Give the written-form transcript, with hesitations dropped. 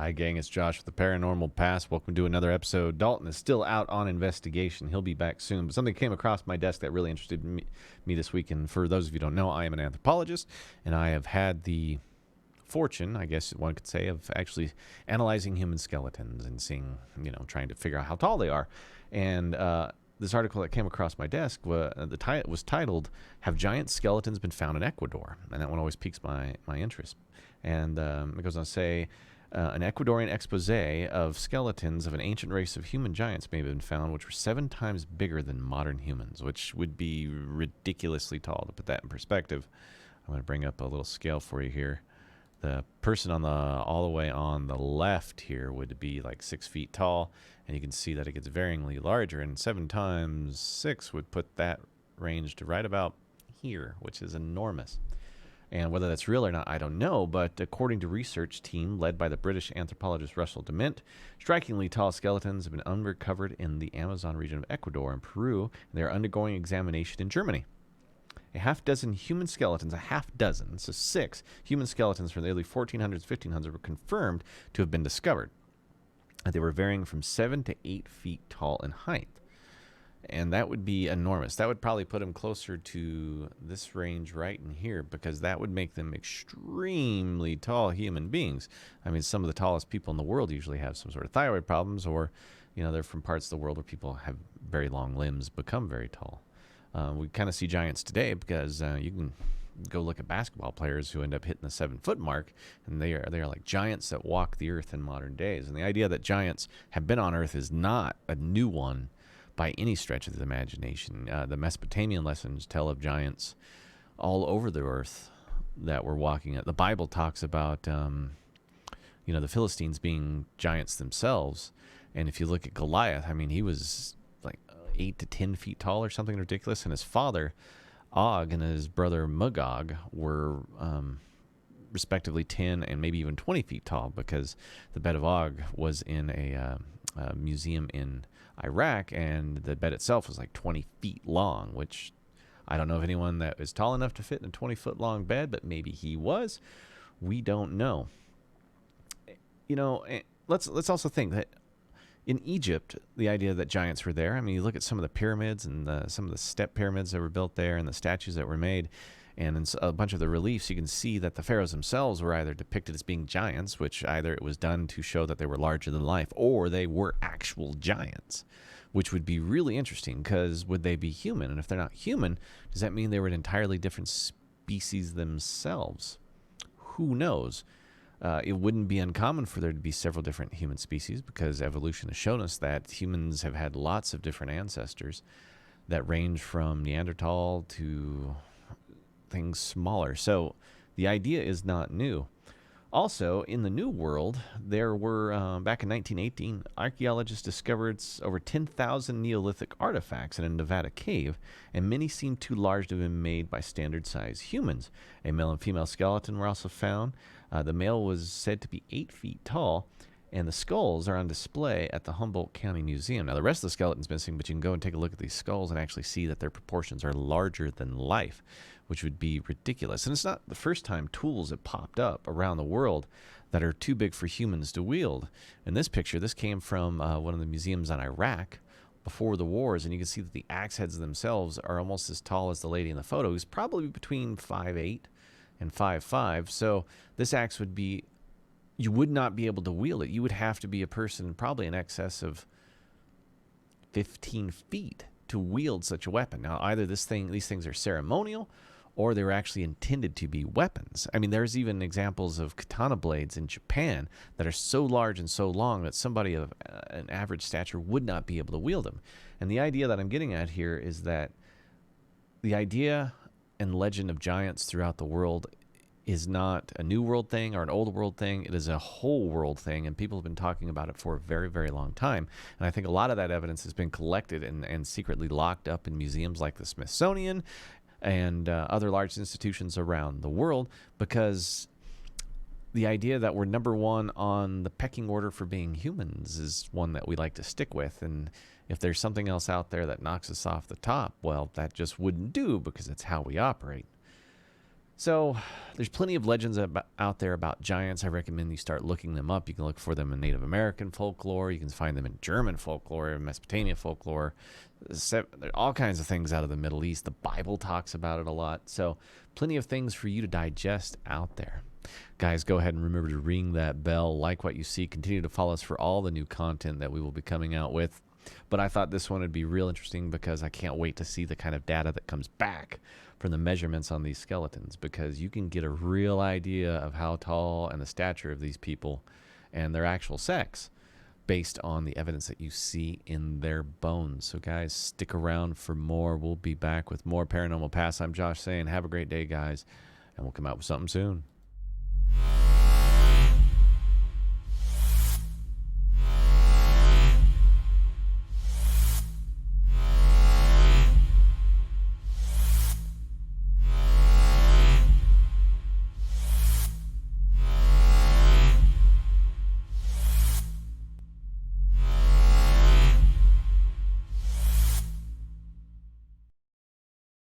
Hi, gang. It's Josh with the Paranormal Pass. Welcome to another episode. Dalton is still out on investigation. He'll be back soon. But something came across my desk that really interested me this week. And for those of you who don't know, I am an anthropologist, and I have had the fortune, I guess one could say, of actually analyzing human skeletons and seeing, trying to figure out how tall they are. And this article that came across my desk was titled, "Have Giant Skeletons Been Found in Ecuador?" And that one always piques my interest. And it goes on to say, an Ecuadorian expose of skeletons of an ancient race of human giants may have been found, which were 7 times bigger than modern humans, which would be ridiculously tall. To put that in perspective, I'm going to bring up a little scale for you here. The person all the way on the left here would be like 6 feet tall, and you can see that it gets varyingly larger, and 7 times 6 would put that range to right about here, which is enormous. And whether that's real or not, I don't know, but according to a research team led by the British anthropologist Russell Dement, strikingly tall skeletons have been uncovered in the Amazon region of Ecuador and Peru, and they are undergoing examination in Germany. A half dozen human skeletons, so 6 human skeletons from the early 1400s, 1500s were confirmed to have been discovered. They were varying from 7 to 8 feet tall in height. And that would be enormous. That would probably put them closer to this range right in here, because that would make them extremely tall human beings. I mean, some of the tallest people in the world usually have some sort of thyroid problems, or, they're from parts of the world where people have very long limbs, become very tall. We kind of see giants today because you can go look at basketball players who end up hitting the 7-foot mark, and they are like giants that walk the earth in modern days. And the idea that giants have been on earth is not a new one by any stretch of the imagination. The Mesopotamian legends tell of giants all over the earth that were walking it. The Bible talks about, the Philistines being giants themselves. And if you look at Goliath, I mean, he was like 8 to 10 feet tall or something ridiculous. And his father, Og, and his brother Magog were respectively 10 and maybe even 20 feet tall, because the bed of Og was in a museum in Iraq, and the bed itself was like 20 feet long, which I don't know of anyone that is tall enough to fit in a 20-foot long bed, but maybe he was. We don't know. Let's also think that in Egypt, the idea that giants were there, I mean, you look at some of the pyramids and some of the step pyramids that were built there and the statues that were made, and in a bunch of the reliefs, you can see that the pharaohs themselves were either depicted as being giants, which either it was done to show that they were larger than life, or they were actual giants, which would be really interesting, because would they be human? And if they're not human, does that mean they were an entirely different species themselves? Who knows? It wouldn't be uncommon for there to be several different human species, because evolution has shown us that humans have had lots of different ancestors that range from Neanderthal to things smaller. So the idea is not new. Also, in the New World, there were, back in 1918, archaeologists discovered over 10,000 Neolithic artifacts in a Nevada cave, and many seemed too large to have been made by standard-sized humans. A male and female skeleton were also found. The male was said to be 8 feet tall, and the skulls are on display at the Humboldt County Museum. Now, the rest of the skeleton's missing, but you can go and take a look at these skulls and actually see that their proportions are larger than life, which would be ridiculous. And it's not the first time tools have popped up around the world that are too big for humans to wield. In this picture, this came from one of the museums in Iraq before the wars, and you can see that the axe heads themselves are almost as tall as the lady in the photo, who's probably between 5'8" and 5'5". So this axe would be, you would not be able to wield it. You would have to be a person probably in excess of 15 feet to wield such a weapon. Now, either these things are ceremonial, or they were actually intended to be weapons. I mean, there's even examples of katana blades in Japan that are so large and so long that somebody of an average stature would not be able to wield them. And the idea that I'm getting at here is that the idea and legend of giants throughout the world is not a new world thing or an old world thing. It is a whole world thing, and people have been talking about it for a very, very long time. And I think a lot of that evidence has been collected and secretly locked up in museums like the Smithsonian and other large institutions around the world, because the idea that we're number one on the pecking order for being humans is one that we like to stick with. And if there's something else out there that knocks us off the top, well, that just wouldn't do, because it's how we operate. So there's plenty of legends out there about giants. I recommend you start looking them up. You can look for them in Native American folklore. You can find them in German folklore, Mesopotamia folklore. There are all kinds of things out of the Middle East. The Bible talks about it a lot. So plenty of things for you to digest out there. Guys, go ahead and remember to ring that bell, like what you see, continue to follow us for all the new content that we will be coming out with. But I thought this one would be real interesting because I can't wait to see the kind of data that comes back from the measurements on these skeletons, because you can get a real idea of how tall and the stature of these people and their actual sex based on the evidence that you see in their bones. So guys, stick around for more. We'll be back with more Paranormal Pass. I'm Josh saying have a great day, guys, and we'll come out with something soon.